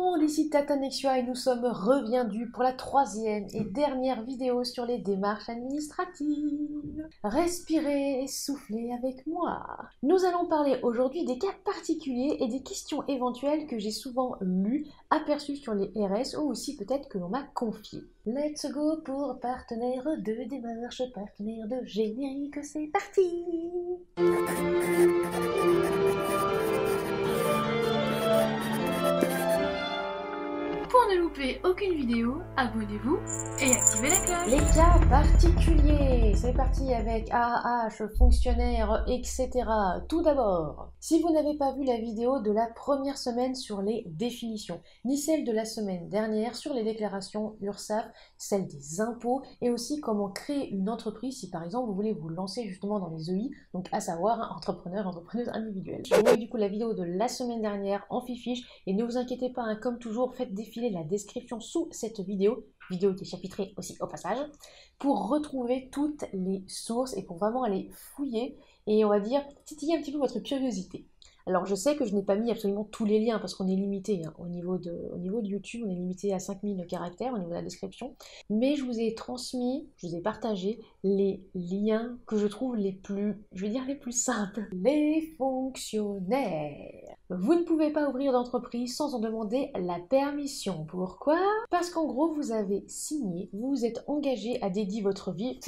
monde, ici Tata Nexua et nous sommes reviendus pour la troisième et dernière vidéo sur les démarches administratives. Respirez et soufflez avec moi. Nous allons parler aujourd'hui des cas particuliers et des questions éventuelles que j'ai souvent lues, aperçues sur les RS ou aussi peut-être que l'on m'a confiées. Let's go pour partenaire de démarche, partenaire de générique, c'est parti! Pour ne louper aucune vidéo, abonnez-vous et activez la cloche. Les cas particuliers, c'est parti avec AAH, fonctionnaire, etc. Tout d'abord, si vous n'avez pas vu la vidéo de la première semaine sur les définitions, ni celle de la semaine dernière sur les déclarations URSSAF, celle des impôts, et aussi comment créer une entreprise si par exemple vous voulez vous lancer justement dans les EI, donc à savoir entrepreneur, entrepreneuse individuelle. Vous voyez du coup la vidéo de la semaine dernière en fiche, et ne vous inquiétez pas, hein, comme toujours, faites défiler la description sous cette vidéo qui est chapitrée aussi au passage, pour retrouver toutes les sources et pour vraiment aller fouiller et on va dire titiller un petit peu votre curiosité. Alors je sais que je n'ai pas mis absolument tous les liens parce qu'on est limité, hein, au niveau de YouTube, on est limité à 5000 caractères au niveau de la description, mais je vous ai transmis, je vous ai partagé les liens que je trouve les plus, je vais dire les plus simples. Les fonctionnaires. Vous ne pouvez pas ouvrir d'entreprise sans en demander la permission. Pourquoi? Parce qu'en gros, vous avez signé, vous vous êtes engagé à dédier votre vie,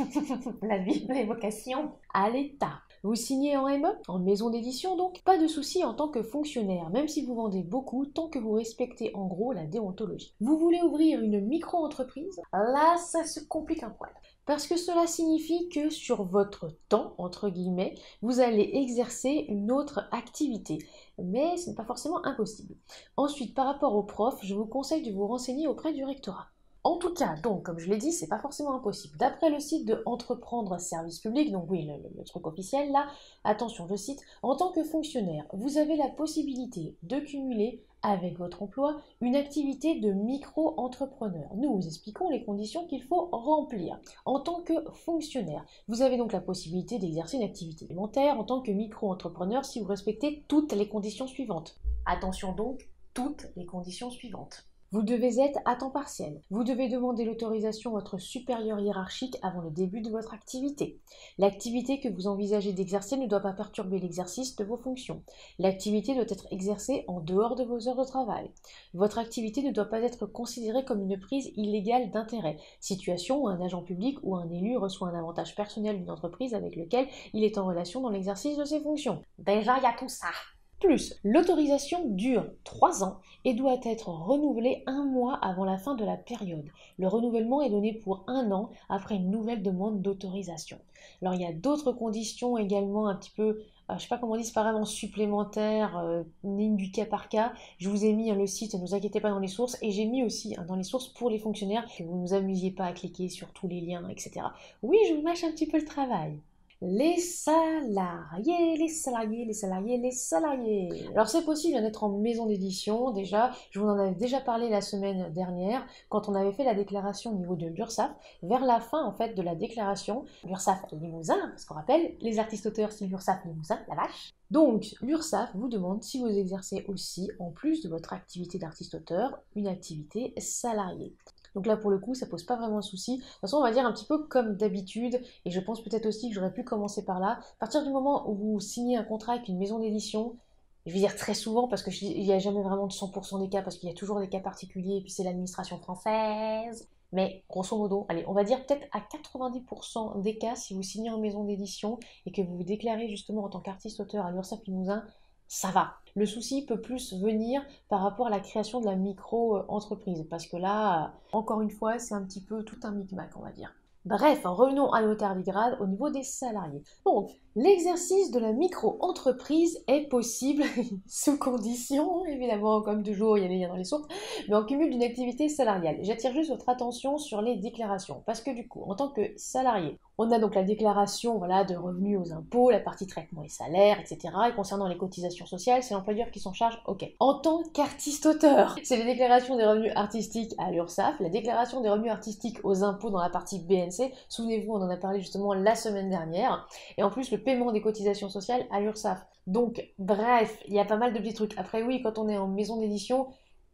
la vie, les vocations, à l'État. Vous signez en ME, en maison d'édition donc, pas de souci en tant que fonctionnaire, même si vous vendez beaucoup, tant que vous respectez en gros la déontologie. Vous voulez ouvrir une micro-entreprise? Là, ça se complique un poil. Parce que cela signifie que sur votre temps, entre guillemets, vous allez exercer une autre activité. Mais ce n'est pas forcément impossible. Ensuite, par rapport aux profs, je vous conseille de vous renseigner auprès du rectorat. En tout cas, donc, comme je l'ai dit, c'est pas forcément impossible. D'après le site de Entreprendre Service Public, donc oui, le truc officiel là, attention, je cite, en tant que fonctionnaire, vous avez la possibilité de cumuler avec votre emploi une activité de micro-entrepreneur. Nous vous expliquons les conditions qu'il faut remplir. En tant que fonctionnaire, vous avez donc la possibilité d'exercer une activité alimentaire en tant que micro-entrepreneur si vous respectez toutes les conditions suivantes. Attention donc, toutes les conditions suivantes. Vous devez être à temps partiel. Vous devez demander l'autorisation à votre supérieur hiérarchique avant le début de votre activité. L'activité que vous envisagez d'exercer ne doit pas perturber l'exercice de vos fonctions. L'activité doit être exercée en dehors de vos heures de travail. Votre activité ne doit pas être considérée comme une prise illégale d'intérêt, situation où un agent public ou un élu reçoit un avantage personnel d'une entreprise avec lequel il est en relation dans l'exercice de ses fonctions. Déjà, il y a tout ça. Plus, l'autorisation dure 3 ans et doit être renouvelée 1 mois avant la fin de la période. Le renouvellement est donné pour 1 an après une nouvelle demande d'autorisation. Alors il y a d'autres conditions également un petit peu, je sais pas comment on dit, c'est pas vraiment supplémentaire, ni du cas par cas. Je vous ai mis le site, ne vous inquiétez pas dans les sources, et j'ai mis aussi dans les sources pour les fonctionnaires que vous ne vous amusiez pas à cliquer sur tous les liens, etc. Oui, je vous mâche un petit peu le travail. Les salariés, les salariés, les salariés, les salariés. Alors c'est possible d'être en maison d'édition déjà, je vous en avais déjà parlé la semaine dernière quand on avait fait la déclaration au niveau de l'URSSAF. Vers la fin en fait de la déclaration, l'URSSAF Limousin, parce qu'on rappelle, les artistes auteurs c'est l'URSSAF Limousin, la vache. Donc l'URSSAF vous demande si vous exercez aussi, en plus de votre activité d'artiste auteur, une activité salariée. Donc là, pour le coup, ça pose pas vraiment de souci. De toute façon, on va dire un petit peu comme d'habitude, et je pense peut-être aussi que j'aurais pu commencer par là. À partir du moment où vous signez un contrat avec une maison d'édition, je vais dire très souvent, parce qu'il n'y a jamais vraiment de 100% des cas, parce qu'il y a toujours des cas particuliers, et puis c'est l'administration française. Mais grosso modo, allez, on va dire peut-être à 90% des cas, si vous signez en maison d'édition et que vous vous déclarez justement en tant qu'artiste-auteur à l'URSSAF Limousin, ça va. Le souci peut plus venir par rapport à la création de la micro-entreprise, parce que là, encore une fois, c'est un petit peu tout un micmac, on va dire. Bref, revenons à nos tardigrades au niveau des salariés. Donc, l'exercice de la micro-entreprise est possible sous condition, évidemment, comme toujours, il y a des liens dans les sources, mais en cumul d'une activité salariale. J'attire juste votre attention sur les déclarations, parce que du coup, en tant que salarié, on a donc la déclaration voilà, de revenus aux impôts, la partie traitement et salaires, etc. Et concernant les cotisations sociales, c'est l'employeur qui s'en charge, ok. En tant qu'artiste-auteur, c'est les déclarations des revenus artistiques à l'URSSAF, la déclaration des revenus artistiques aux impôts dans la partie BNC, souvenez-vous, on en a parlé justement la semaine dernière, et en plus le paiement des cotisations sociales à l'URSSAF. Donc, bref, il y a pas mal de petits trucs. Après, oui, quand on est en maison d'édition,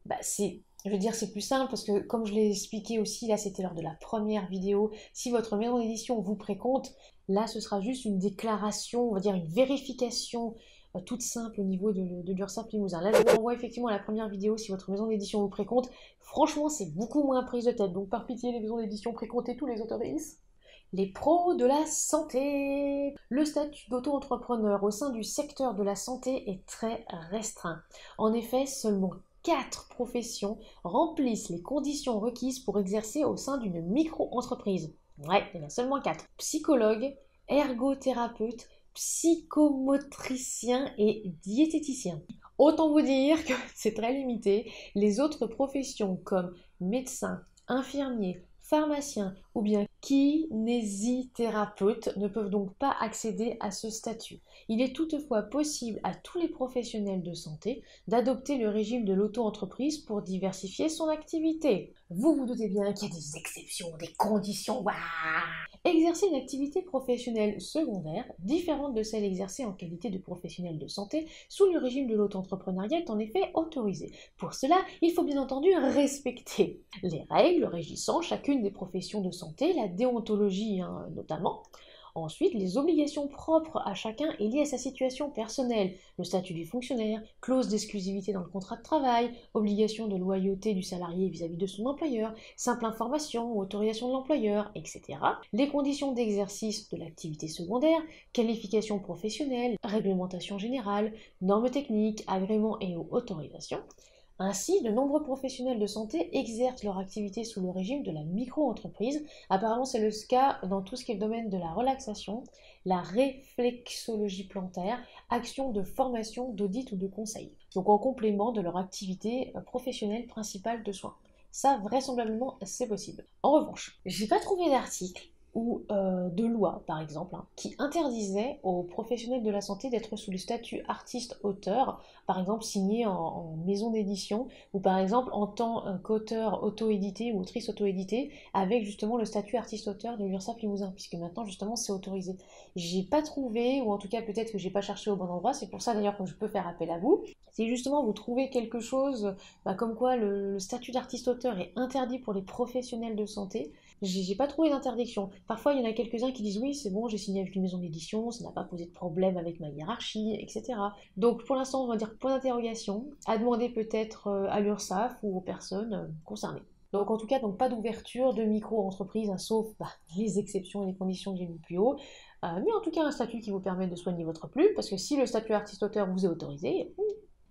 Je veux dire, c'est plus simple parce que, comme je l'ai expliqué aussi, là, c'était lors de la première vidéo, si votre maison d'édition vous précompte, là, ce sera juste une déclaration, on va dire une vérification toute simple au niveau de l'URSSAF Limousin. Là, je vous renvoie effectivement à la première vidéo si votre maison d'édition vous précompte. Franchement, c'est beaucoup moins prise de tête. Donc, par pitié, les maisons d'édition, précomptez tous les autorisent. Les pros de la santé. Le statut d'auto-entrepreneur au sein du secteur de la santé est très restreint. En effet, seulement 4 professions remplissent les conditions requises pour exercer au sein d'une micro-entreprise. Ouais, il y en a seulement 4. Psychologue, ergothérapeute, psychomotricien et diététicien. Autant vous dire que c'est très limité. Les autres professions comme médecin, infirmier, pharmacien ou bien kinésithérapeute ne peuvent donc pas accéder à ce statut. Il est toutefois possible à tous les professionnels de santé d'adopter le régime de l'auto-entreprise pour diversifier son activité. Vous vous doutez bien qu'il y a des exceptions, des conditions. Waouh. Exercer une activité professionnelle secondaire, différente de celle exercée en qualité de professionnel de santé, sous le régime de l'auto-entrepreneuriat est en effet autorisé. Pour cela, il faut bien entendu respecter les règles régissant chacune des professions de santé, la déontologie notamment. Ensuite, les obligations propres à chacun et liées à sa situation personnelle, le statut du fonctionnaire, clause d'exclusivité dans le contrat de travail, obligation de loyauté du salarié vis-à-vis de son employeur, simple information ou autorisation de l'employeur, etc. Les conditions d'exercice de l'activité secondaire, qualification professionnelle, réglementation générale, normes techniques, agréments et ou autorisations. Ainsi, de nombreux professionnels de santé exercent leur activité sous le régime de la micro-entreprise. Apparemment, c'est le cas dans tout ce qui est le domaine de la relaxation, la réflexologie plantaire, action de formation, d'audit ou de conseil. Donc en complément de leur activité professionnelle principale de soins. Ça, vraisemblablement, c'est possible. En revanche, j'ai pas trouvé d'article ou de loi, par exemple, qui interdisait aux professionnels de la santé d'être sous le statut artiste-auteur, par exemple signé en maison d'édition, ou par exemple en tant qu'auteur auto-édité ou autrice auto-éditée, avec justement le statut artiste-auteur de l'URSSAF Limousin, puisque maintenant justement c'est autorisé. J'ai pas trouvé, ou en tout cas peut-être que j'ai pas cherché au bon endroit, c'est pour ça d'ailleurs que je peux faire appel à vous. Si justement vous trouvez quelque chose, comme quoi le statut d'artiste-auteur est interdit pour les professionnels de santé, j'ai pas trouvé d'interdiction. Parfois, il y en a quelques-uns qui disent oui, c'est bon, j'ai signé avec une maison d'édition, ça n'a pas posé de problème avec ma hiérarchie, etc. Donc pour l'instant, on va dire point d'interrogation, à demander peut-être à l'URSSAF ou aux personnes concernées. Donc en tout cas, donc pas d'ouverture de micro-entreprise, sauf les exceptions et les conditions que j'ai vues plus haut. Mais en tout cas, un statut qui vous permet de soigner votre plume, parce que si le statut artiste-auteur vous est autorisé,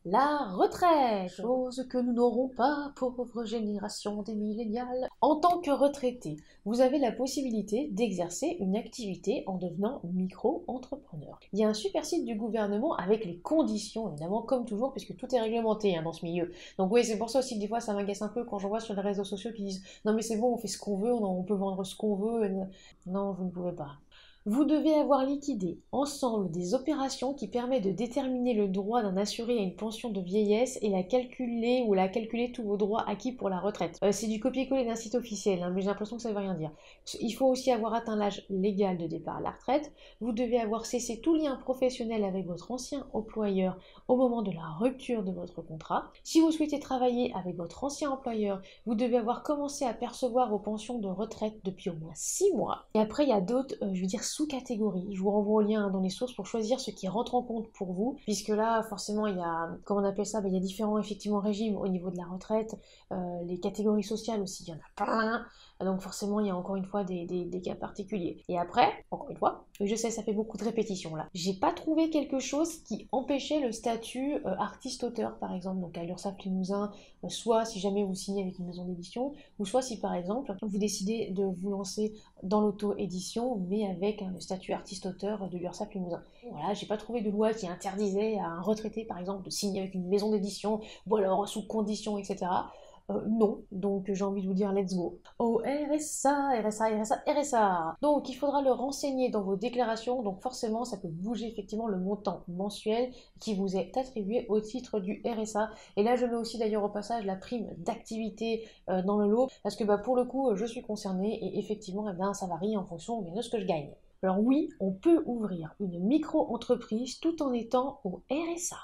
la retraite, chose que nous n'aurons pas, pauvre génération des millénials. En tant que retraité, vous avez la possibilité d'exercer une activité en devenant micro-entrepreneur. Il y a un super site du gouvernement avec les conditions, évidemment, comme toujours, puisque tout est réglementé dans ce milieu. Donc oui, c'est pour ça aussi que des fois ça m'agace un peu quand j'en vois sur les réseaux sociaux qui disent « Non mais c'est bon, on fait ce qu'on veut, on peut vendre ce qu'on veut. » Non, vous ne pouvez pas. Vous devez avoir liquidé ensemble des opérations qui permettent de déterminer le droit d'un assuré à une pension de vieillesse et la calculer tous vos droits acquis pour la retraite. C'est du copier-coller d'un site officiel, mais j'ai l'impression que ça ne veut rien dire. Il faut aussi avoir atteint l'âge légal de départ à la retraite. Vous devez avoir cessé tout lien professionnel avec votre ancien employeur au moment de la rupture de votre contrat. Si vous souhaitez travailler avec votre ancien employeur, vous devez avoir commencé à percevoir vos pensions de retraite depuis au moins 6 mois. Et après, il y a d'autres, sous-catégories. Je vous renvoie au lien dans les sources pour choisir ce qui rentre en compte pour vous, puisque là, forcément, il y a, comment on appelle ça, il y a différents, effectivement, régimes au niveau de la retraite, les catégories sociales aussi, il y en a plein, donc forcément, il y a encore une fois des cas particuliers. Et après, encore une fois, je sais, ça fait beaucoup de répétitions là, j'ai pas trouvé quelque chose qui empêchait le statut artiste-auteur, par exemple, donc à l'URSSAF Limousin, soit si jamais vous signez avec une maison d'édition, ou soit si par exemple, vous décidez de vous lancer dans l'auto-édition, mais avec le statut artiste-auteur de l'URSSAF Limousin. Voilà, j'ai pas trouvé de loi qui interdisait à un retraité, par exemple, de signer avec une maison d'édition, ou alors sous conditions, etc. Non, donc j'ai envie de vous dire let's go. Oh RSA, RSA, RSA, RSA. Donc il faudra le renseigner dans vos déclarations, donc forcément ça peut bouger effectivement le montant mensuel qui vous est attribué au titre du RSA. Et là je mets aussi d'ailleurs au passage la prime d'activité dans le lot, parce que pour le coup je suis concernée et effectivement ça varie en fonction de ce que je gagne. Alors oui, on peut ouvrir une micro-entreprise tout en étant au RSA.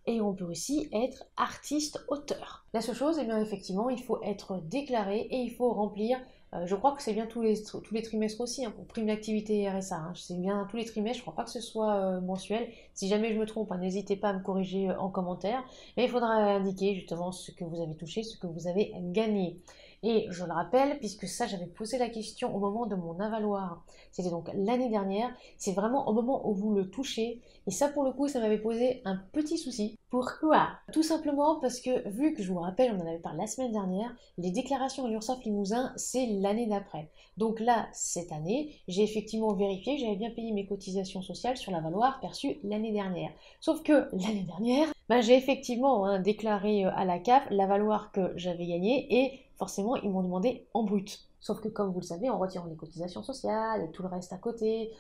et on peut aussi être artiste-auteur. La seule chose, eh bien effectivement, il faut être déclaré et il faut remplir, je crois que c'est bien tous les trimestres aussi, hein, pour prime d'activité RSA, hein, c'est bien tous les trimestres, je crois pas que ce soit mensuel. Si jamais je me trompe, hein, n'hésitez pas à me corriger en commentaire, mais il faudra indiquer justement ce que vous avez touché, ce que vous avez gagné. Et je le rappelle, puisque ça j'avais posé la question au moment de mon avaloir, c'était donc l'année dernière, c'est vraiment au moment où vous le touchez, et ça pour le coup ça m'avait posé un petit souci. Pourquoi? Tout simplement parce que vu que je vous rappelle, on en avait parlé la semaine dernière, les déclarations à l'URSSAF Limousin c'est l'année d'après. Donc là, cette année, j'ai effectivement vérifié que j'avais bien payé mes cotisations sociales sur l'avaloir perçu l'année dernière. Sauf que l'année dernière, j'ai effectivement déclaré à la CAF l'avaloir que j'avais gagné et forcément ils m'ont demandé en brut. Sauf que comme vous le savez, en retirant les cotisations sociales et tout le reste à côté,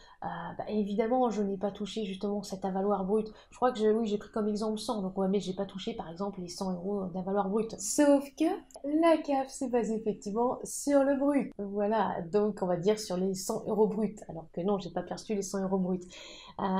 évidemment je n'ai pas touché justement cet avaloir brut. Je crois que oui, j'ai pris comme exemple 100, donc on va mettre j'ai pas touché par exemple les 100 euros d'avaloir brut. Sauf que la CAF s'est basée effectivement sur le brut. Voilà, donc on va dire sur les 100 euros bruts, alors que non, j'ai pas perçu les 100 euros bruts.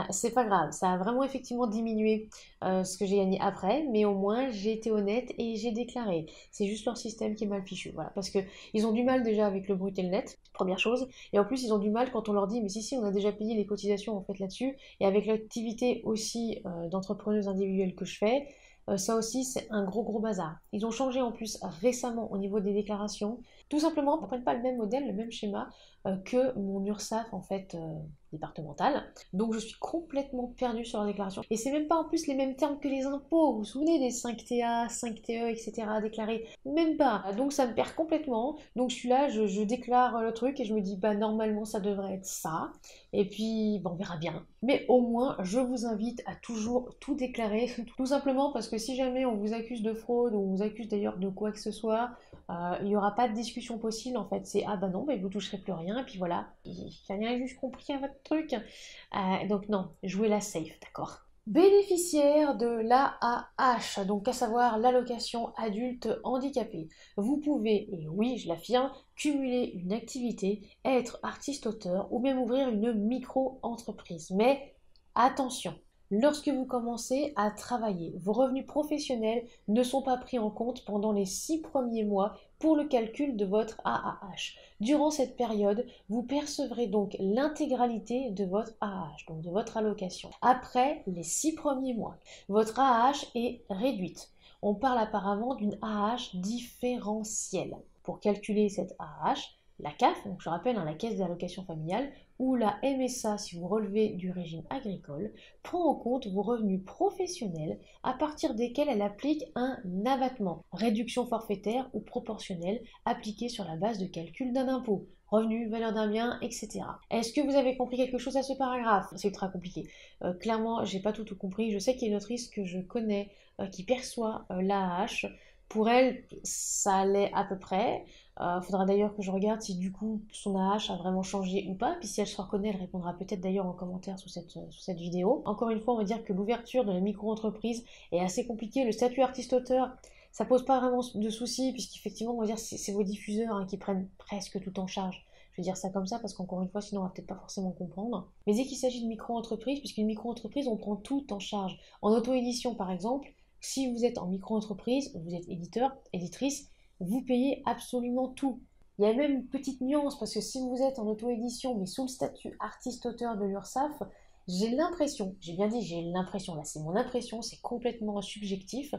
C'est pas grave, ça a vraiment effectivement diminué ce que j'ai gagné après, mais au moins j'ai été honnête et j'ai déclaré. C'est juste leur système qui est mal fichu, voilà, parce que ils ont du mal déjà avec le brut et le net, première chose, et en plus ils ont du mal quand on leur dit mais si on a déjà payé les cotisations en fait là-dessus, et avec l'activité aussi d'entrepreneuse individuelle que je fais, ça aussi c'est un gros bazar. Ils ont changé en plus récemment au niveau des déclarations, tout simplement ils ne prennent pas le même modèle, le même schéma que mon URSSAF en fait départemental. Donc je suis complètement perdue sur la déclaration. Et c'est même pas en plus les mêmes termes que les impôts. Vous vous souvenez des 5TA, 5TE, etc. déclarés? Même pas. Donc ça me perd complètement. Donc je suis là, je déclare le truc et je me dis bah normalement ça devrait être ça. Et puis on verra bien. Mais au moins je vous invite à toujours tout déclarer. Tout simplement parce que si jamais on vous accuse de fraude ou on vous accuse d'ailleurs de quoi que ce soit, il n'y aura pas de discussion possible en fait. C'est ah bah non, vous toucherez plus rien. Et puis voilà. J'ai rien juste compris à votre truc. Donc non, jouez la safe, d'accord. Bénéficiaire de l'AAH, donc à savoir l'allocation adulte handicapé. Vous pouvez, et oui je l'affirme, cumuler une activité, être artiste-auteur ou même ouvrir une micro-entreprise. Mais attention, lorsque vous commencez à travailler, vos revenus professionnels ne sont pas pris en compte pendant les 6 premiers mois pour le calcul de votre AAH. Durant cette période, vous percevrez donc l'intégralité de votre AAH, donc de votre allocation. Après les 6 premiers mois, votre AAH est réduite. On parle apparemment d'une AAH différentielle. Pour calculer cette AAH, la CAF, donc je rappelle la caisse d'allocation familiale, ou la MSA si vous relevez du régime agricole, prend en compte vos revenus professionnels à partir desquels elle applique un abattement, réduction forfaitaire ou proportionnelle appliquée sur la base de calcul d'un impôt, revenu, valeur d'un bien, etc. Est-ce que vous avez compris quelque chose à ce paragraphe? C'est ultra compliqué. Clairement, j'ai pas tout compris. Je sais qu'il y a une autrice que je connais qui perçoit l'AAH. Pour elle, ça allait à peu près. Faudra d'ailleurs que je regarde si du coup son AH a vraiment changé ou pas. Puis si elle se reconnaît, elle répondra peut-être d'ailleurs en commentaire sous cette vidéo. Encore une fois, on va dire que l'ouverture de la micro-entreprise est assez compliquée. Le statut artiste-auteur, ça pose pas vraiment de soucis, puisqu'effectivement, on va dire c'est vos diffuseurs qui prennent presque tout en charge. Je vais dire ça comme ça parce qu'encore une fois, sinon on va peut-être pas forcément comprendre. Mais dès qu'il s'agit de micro-entreprise, puisqu'une micro-entreprise, on prend tout en charge. En auto-édition, par exemple, si vous êtes en micro-entreprise, vous êtes éditeur, éditrice, vous payez absolument tout. Il y a même une petite nuance, parce que si vous êtes en auto-édition, mais sous le statut artiste-auteur de l'URSSAF, j'ai l'impression, j'ai bien dit j'ai l'impression, là c'est mon impression, c'est complètement subjectif,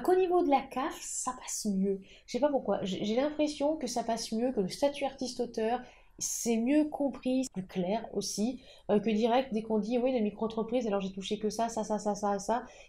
qu'au niveau de la CAF, ça passe mieux. Je sais pas pourquoi, j'ai l'impression que ça passe mieux, que le statut artiste-auteur, c'est mieux compris, c'est plus clair aussi, que direct, dès qu'on dit oui, la micro-entreprise, alors j'ai touché que ça,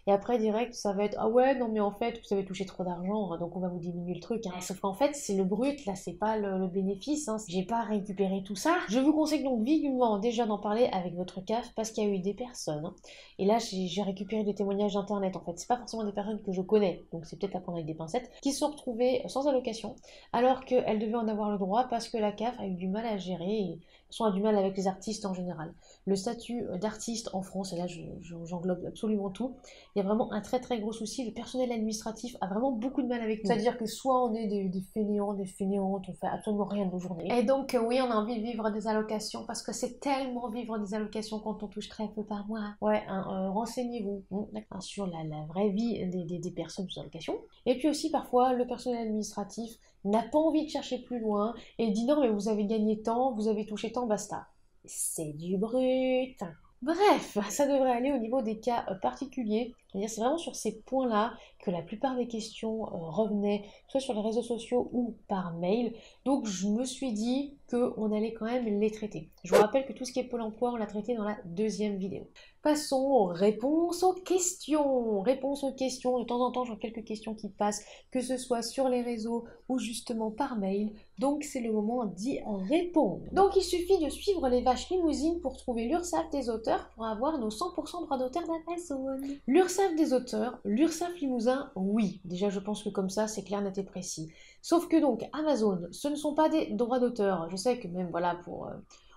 et après direct, ça va être ah ouais, non mais en fait, vous avez touché trop d'argent, donc on va vous diminuer le truc. Sauf qu'en fait, c'est le brut, là, c'est pas le bénéfice, j'ai pas récupéré tout ça. Je vous conseille donc vivement déjà d'en parler avec votre CAF, parce qu'il y a eu des personnes, et là j'ai récupéré des témoignages d'internet, en fait, c'est pas forcément des personnes que je connais, donc c'est peut-être à prendre avec des pincettes, qui se sont retrouvées sans allocation, alors qu'elles devaient en avoir le droit parce que la CAF a eu du mal à gérer, et a du mal avec les artistes en général. Le statut d'artiste en France, et là j'englobe absolument tout, il y a vraiment un très très gros souci. Le personnel administratif a vraiment beaucoup de mal avec nous. C'est-à-dire que soit on est des fainéants, des fainéantes, on fait absolument rien de nos journées. Et donc oui, on a envie de vivre des allocations parce que c'est tellement vivre des allocations quand on touche très peu par mois. Ouais, renseignez-vous sur la vraie vie des personnes sous allocation. Et puis aussi parfois le personnel administratif n'a pas envie de chercher plus loin et dit non mais vous avez gagné tant, vous avez touché tant, basta. C'est du brut. Bref, ça devrait aller au niveau des cas particuliers. C'est vraiment sur ces points-là que la plupart des questions revenaient, soit sur les réseaux sociaux ou par mail. Donc je me suis dit qu'on allait quand même les traiter. Je vous rappelle que tout ce qui est Pôle emploi, on l'a traité dans la deuxième vidéo. Passons aux réponses aux questions. Réponses aux questions. De temps en temps, j'ai quelques questions qui passent, que ce soit sur les réseaux ou justement par mail. Donc c'est le moment d'y répondre. Donc il suffit de suivre les vaches limousines pour trouver l'URSSAF des auteurs pour avoir nos 100% droits d'auteur d'Amazon. L'URSSAF des auteurs, l'URSSAF Limousin, oui. Déjà je pense que comme ça c'est clair, net et précis. Sauf que donc Amazon, ce ne sont pas des droits d'auteur. Je sais que même voilà pour...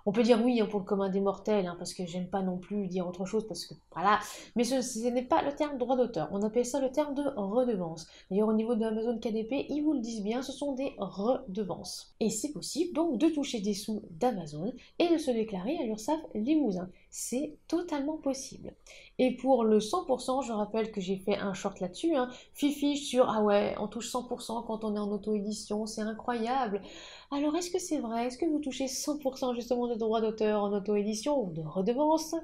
on peut dire oui pour le commun des mortels, parce que j'aime pas non plus dire autre chose, parce que voilà, mais ce n'est pas le terme droit d'auteur, on appelle ça le terme de redevance. D'ailleurs au niveau de Amazon KDP, ils vous le disent bien, ce sont des redevances. Et c'est possible donc de toucher des sous d'Amazon et de se déclarer à l'URSSAF Limousin. C'est totalement possible. Et pour le 100%, je rappelle que j'ai fait un short là-dessus, fifi sur ah ouais, on touche 100% quand on est en auto-édition, c'est incroyable. Alors est-ce que c'est vrai? Est-ce que vous touchez 100% justement de droits d'auteur en auto-édition ou de redevance?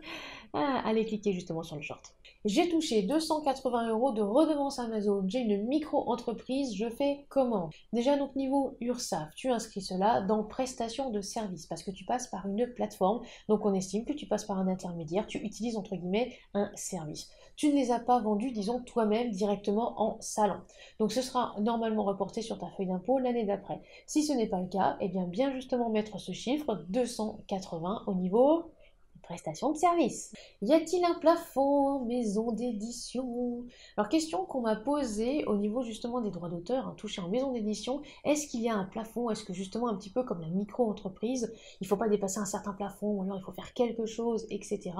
Allez cliquer justement sur le short. J'ai touché 280 € de redevance Amazon, j'ai une micro-entreprise, je fais comment? Déjà donc niveau URSSAF, tu inscris cela dans prestations de services parce que tu passes par une plateforme, donc on estime que tu passes par un intermédiaire, tu utilises entre guillemets un service. Tu ne les as pas vendus, disons, toi-même directement en salon. Donc ce sera normalement reporté sur ta feuille d'impôt l'année d'après. Si ce n'est pas le cas, eh bien justement mettre ce chiffre 280 au niveau prestation de service. Y a-t-il un plafond en maison d'édition? Alors question qu'on m'a posée au niveau justement des droits d'auteur, touchés en maison d'édition, est-ce qu'il y a un plafond? Est-ce que justement un petit peu comme la micro-entreprise, il ne faut pas dépasser un certain plafond, ou alors il faut faire quelque chose, etc.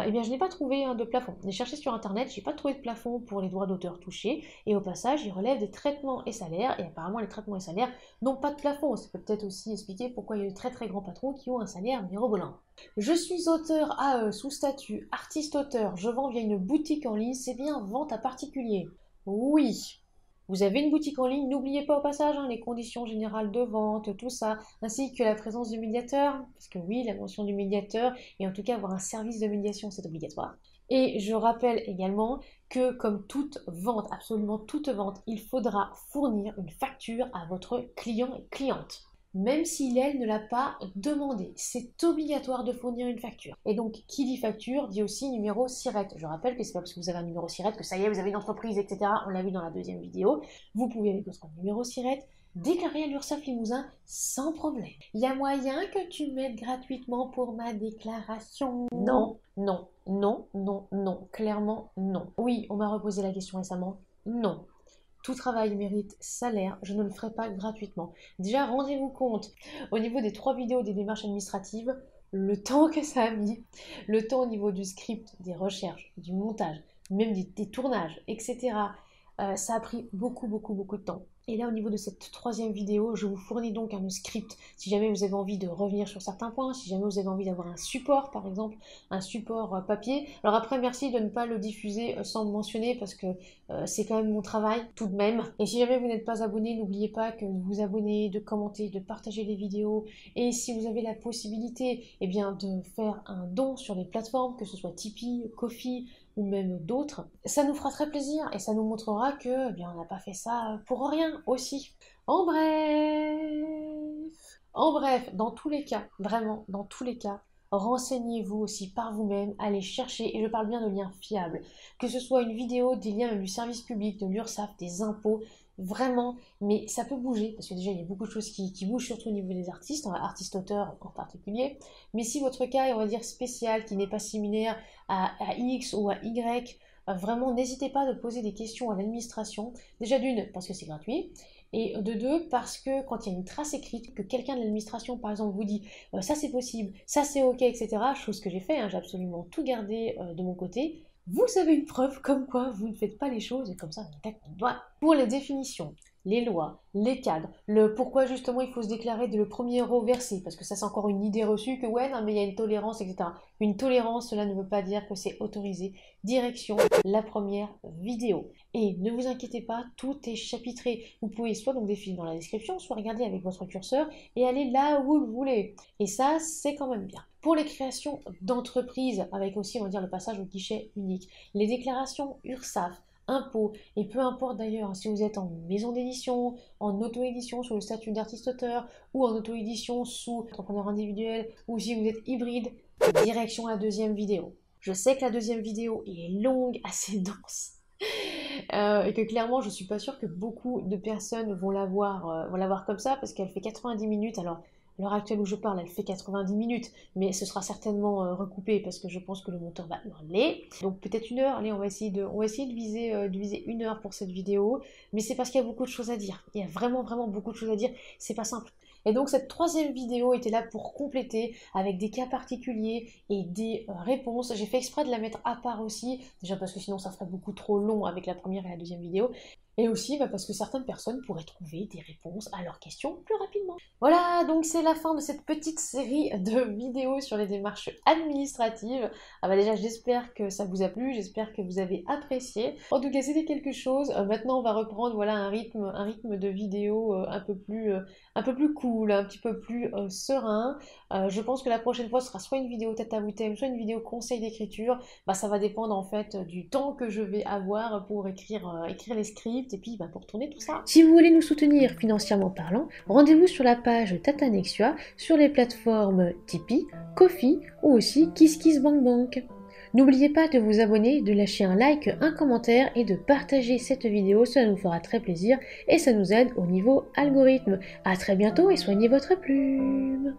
Eh bien je n'ai pas trouvé de plafond. J'ai cherché sur internet, je n'ai pas trouvé de plafond pour les droits d'auteur touchés, et au passage, ils relèvent des traitements et salaires, et apparemment les traitements et salaires n'ont pas de plafond. Ça peut peut-être aussi expliquer pourquoi il y a de très très grands patrons qui ont un salaire mirobolant. Je suis auteur AE sous statut artiste-auteur, je vends via une boutique en ligne, c'est bien vente à particulier. Oui. Vous avez une boutique en ligne, n'oubliez pas au passage les conditions générales de vente, tout ça, ainsi que la présence du médiateur, parce que oui, la mention du médiateur, et en tout cas avoir un service de médiation, c'est obligatoire. Et je rappelle également que comme toute vente, absolument toute vente, il faudra fournir une facture à votre client et cliente. Même si elle ne l'a pas demandé. C'est obligatoire de fournir une facture. Et donc, qui dit facture, dit aussi numéro SIRET. Je rappelle que c'est pas parce que vous avez un numéro SIRET que ça y est, vous avez une entreprise, etc. On l'a vu dans la deuxième vidéo. Vous pouvez, avec votre numéro SIRET, déclarer à l'URSSAF Limousin sans problème. Il y a moyen que tu m'aides gratuitement pour ma déclaration? Non, non, non, non, non. Clairement, non. Oui, on m'a reposé la question récemment. Non. Tout travail mérite salaire, je ne le ferai pas gratuitement. Déjà, rendez-vous compte, au niveau des 3 vidéos des démarches administratives, le temps que ça a mis, le temps au niveau du script, des recherches, du montage, même des tournages, etc. Ça a pris beaucoup de temps. Et là, au niveau de cette 3e vidéo, je vous fournis donc un script si jamais vous avez envie de revenir sur certains points, si jamais vous avez envie d'avoir un support, par exemple, un support papier. Alors après, merci de ne pas le diffuser sans me mentionner parce que c'est quand même mon travail, tout de même. Et si jamais vous n'êtes pas abonné, n'oubliez pas que de vous abonner, de commenter, de partager les vidéos. Et si vous avez la possibilité, eh bien, de faire un don sur les plateformes, que ce soit Tipeee, Ko-fi, ou même d'autres, ça nous fera très plaisir et ça nous montrera que, eh bien, on n'a pas fait ça pour rien aussi. En bref, dans tous les cas, vraiment, dans tous les cas, renseignez-vous aussi par vous-même, allez chercher, et je parle bien de liens fiables, que ce soit une vidéo, des liens même du service public, de l'URSSAF, des impôts, vraiment, mais ça peut bouger, parce que déjà il y a beaucoup de choses qui bougent, surtout au niveau des artistes, artistes-auteurs en particulier, mais si votre cas est, on va dire, spécial, qui n'est pas similaire à X ou à Y, vraiment n'hésitez pas à poser des questions à l'administration, déjà d'une, parce que c'est gratuit, Et de deux, parce que quand il y a une trace écrite, que quelqu'un de l'administration, par exemple, vous dit ça c'est possible, ça c'est ok, etc., chose que j'ai fait, hein, j'ai absolument tout gardé de mon côté, vous avez une preuve comme quoi vous ne faites pas les choses, et comme ça, on tac, on doit. Pour les définitions, les lois, les cadres, le pourquoi justement il faut se déclarer dès le premier euro versé, parce que ça c'est encore une idée reçue que ouais, non mais il y a une tolérance, etc. Une tolérance, cela ne veut pas dire que c'est autorisé. Direction, la première vidéo. Et ne vous inquiétez pas, tout est chapitré. Vous pouvez soit donc définir dans la description, soit regarder avec votre curseur et aller là où vous voulez. Et ça, c'est quand même bien. Pour les créations d'entreprises, avec aussi, on va dire, le passage au guichet unique, les déclarations URSSAF, impôts, et peu importe d'ailleurs si vous êtes en maison d'édition, en auto-édition sous le statut d'artiste-auteur, ou en auto-édition sous entrepreneur individuel, ou si vous êtes hybride, direction la deuxième vidéo. Je sais que la deuxième vidéo est longue, assez dense, et que clairement je suis pas sûre que beaucoup de personnes vont la voir comme ça, parce qu'elle fait 90 minutes, alors à l'heure actuelle où je parle, elle fait 90 minutes, mais ce sera certainement recoupé parce que je pense que le monteur va hurler. Donc peut-être 1 heure, allez, on va essayer de viser 1 heure pour cette vidéo, mais c'est parce qu'il y a beaucoup de choses à dire. Il y a vraiment, vraiment beaucoup de choses à dire, c'est pas simple. Et donc cette troisième vidéo était là pour compléter avec des cas particuliers et des réponses. J'ai fait exprès de la mettre à part aussi, déjà parce que sinon ça ferait beaucoup trop long avec la première et la deuxième vidéo. Et aussi parce que certaines personnes pourraient trouver des réponses à leurs questions plus rapidement. Voilà, donc c'est la fin de cette petite série de vidéos sur les démarches administratives. Ah bah déjà, j'espère que ça vous a plu, j'espère que vous avez apprécié. En tout cas, c'était quelque chose. Maintenant, on va reprendre voilà, un rythme de vidéo un peu plus cool, un petit peu plus serein. Je pense que la prochaine fois, ce sera soit une vidéo tête à vous thème, soit une vidéo conseil d'écriture. Bah, ça va dépendre en fait du temps que je vais avoir pour écrire les scripts et puis pour tourner tout ça. Si vous voulez nous soutenir financièrement parlant, rendez-vous sur la page Tata Nexua sur les plateformes Tipeee, Ko-fi ou aussi KissKissBankBank. N'oubliez pas de vous abonner, de lâcher un like, un commentaire et de partager cette vidéo, cela nous fera très plaisir et ça nous aide au niveau algorithme. A très bientôt et soignez votre plume.